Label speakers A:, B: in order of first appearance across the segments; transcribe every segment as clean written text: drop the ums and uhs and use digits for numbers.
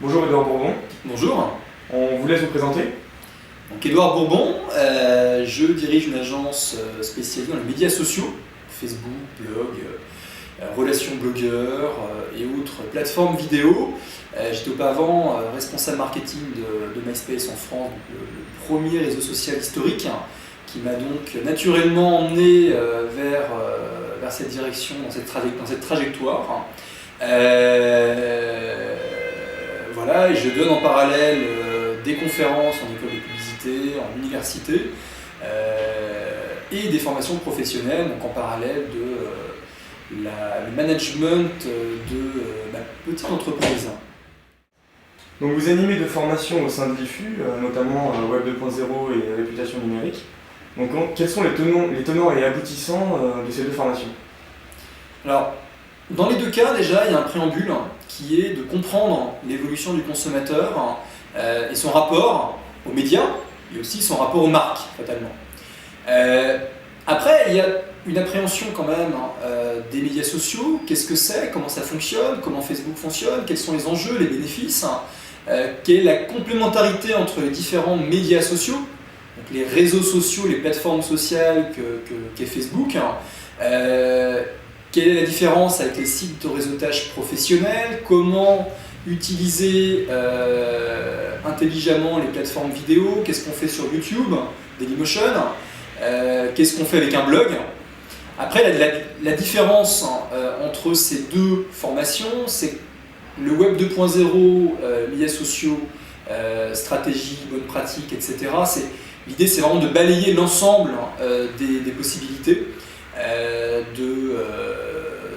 A: Bonjour Édouard Bourbon,
B: Bonjour,
A: on vous laisse vous présenter.
B: donc Édouard Bourbon, je dirige une agence spécialisée dans les médias sociaux, Facebook, blog, relations blogueurs et autres plateformes vidéo. J'étais auparavant responsable marketing de MySpace en France, donc le premier réseau social historique, qui m'a donc naturellement emmené vers cette direction, dans cette trajectoire. Voilà, et je donne en parallèle des conférences en école de publicité, en université, et des formations professionnelles, donc en parallèle de le management de ma petite entreprise.
A: Donc vous animez de formations au sein de l'IFU, notamment Web 2.0 et réputation numérique. Donc quels sont les tenants et aboutissants de ces deux formations?
B: Alors, dans les deux cas, déjà, il y a un préambule qui est de comprendre l'évolution du consommateur et son rapport aux médias, et aussi son rapport aux marques, fatalement. Après, il y a une appréhension quand même des médias sociaux. Qu'est-ce que c'est? Comment ça fonctionne? Comment Facebook fonctionne? Quels sont les enjeux, les bénéfices? Quelle est la complémentarité entre les différents médias sociaux, donc les réseaux sociaux, les plateformes sociales qu'est Facebook? Quelle est la différence avec les sites de réseautage professionnels? Comment utiliser intelligemment les plateformes vidéo? Qu'est-ce qu'on fait sur YouTube, Dailymotion? Qu'est-ce qu'on fait avec un blog? Après, la différence entre ces deux formations, c'est le Web 2.0, médias sociaux, stratégie, bonnes pratiques, etc. L'idée, c'est vraiment de balayer l'ensemble des possibilités.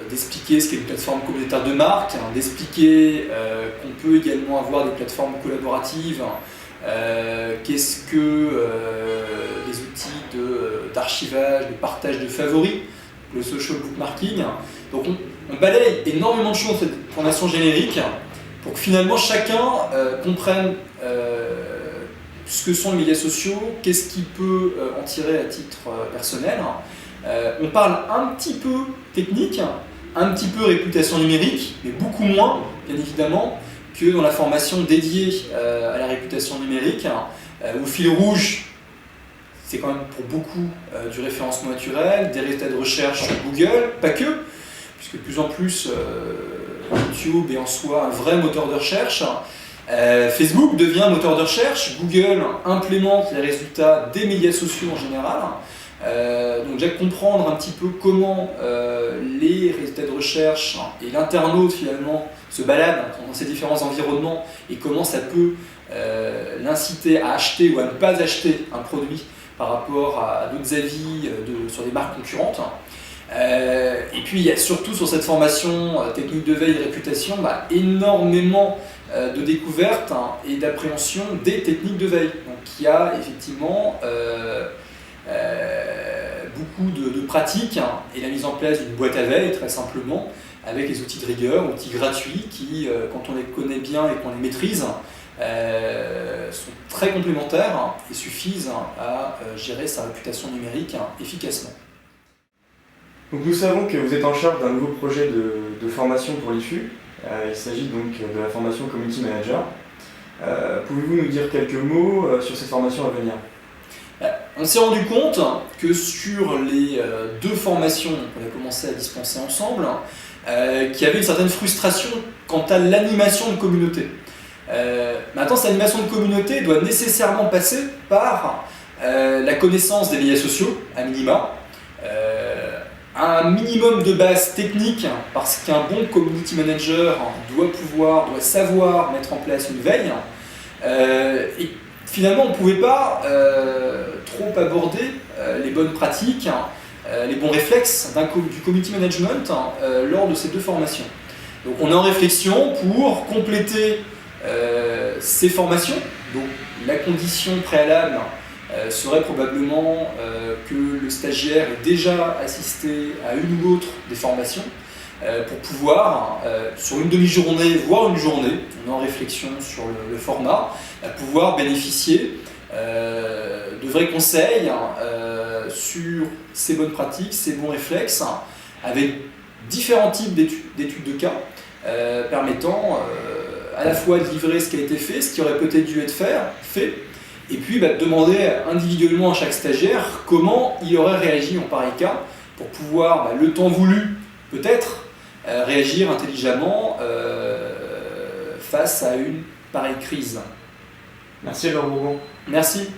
B: D'expliquer ce qu'est une plateforme communautaire de marque, d'expliquer qu'on peut également avoir des plateformes collaboratives, qu'est-ce que les outils d'archivage, de partage de favoris, le social bookmarking. Donc on balaye énormément de choses dans cette formation générique pour que finalement chacun comprenne ce que sont les médias sociaux, qu'est-ce qu'il peut en tirer à titre personnel. On parle un petit peu technique, un petit peu réputation numérique, mais beaucoup moins, bien évidemment, que dans la formation dédiée à la réputation numérique. Au fil rouge, c'est quand même pour beaucoup du référencement naturel, des résultats de recherche sur Google, pas que, puisque de plus en plus YouTube est en soi un vrai moteur de recherche. Facebook devient un moteur de recherche, Google implémente les résultats des médias sociaux en général. Donc déjà comprendre un petit peu comment les résultats de recherche et l'internaute finalement se baladent dans ces différents environnements et comment ça peut l'inciter à acheter ou à ne pas acheter un produit par rapport à d'autres avis sur des marques concurrentes. Et puis il y a surtout sur cette formation technique de veille et réputation énormément de découvertes et d'appréhension des techniques de veille. Donc il y a effectivement beaucoup de pratiques et la mise en place d'une boîte à veille très simplement avec les outils de rigueur, outils gratuits qui, quand on les connaît bien et qu'on les maîtrise, sont très complémentaires et suffisent à gérer sa réputation numérique efficacement.
A: Donc nous savons que vous êtes en charge d'un nouveau projet de formation pour l'IFU. Il s'agit donc de la formation Community Manager. Pouvez-vous nous dire quelques mots sur cette formation à venir?
B: On s'est rendu compte que sur les deux formations qu'on a commencé à dispenser ensemble, qu'il y avait une certaine frustration quant à l'animation de communauté. Maintenant, cette animation de communauté doit nécessairement passer par la connaissance des médias sociaux, à minima, un minimum de base technique, parce qu'un bon community manager doit savoir mettre en place une veille. Et finalement, on ne pouvait pas trop aborder les bonnes pratiques, les bons réflexes du community management lors de ces deux formations. Donc on est en réflexion pour compléter ces formations. Donc la condition préalable serait probablement que le stagiaire ait déjà assisté à une ou l'autre des formations pour pouvoir, sur une demi-journée, voire une journée, on est en réflexion sur le format, pouvoir bénéficier de vrais conseils sur ces bonnes pratiques, ces bons réflexes, avec différents types d'études de cas permettant à la fois de livrer ce qui a été fait, ce qui aurait peut-être dû être fait, et puis demander individuellement à chaque stagiaire comment il aurait réagi en pareil cas pour pouvoir, le temps voulu, peut-être, réagir intelligemment face à une pareille crise.
A: Merci Laurent Bourgon.
B: Merci.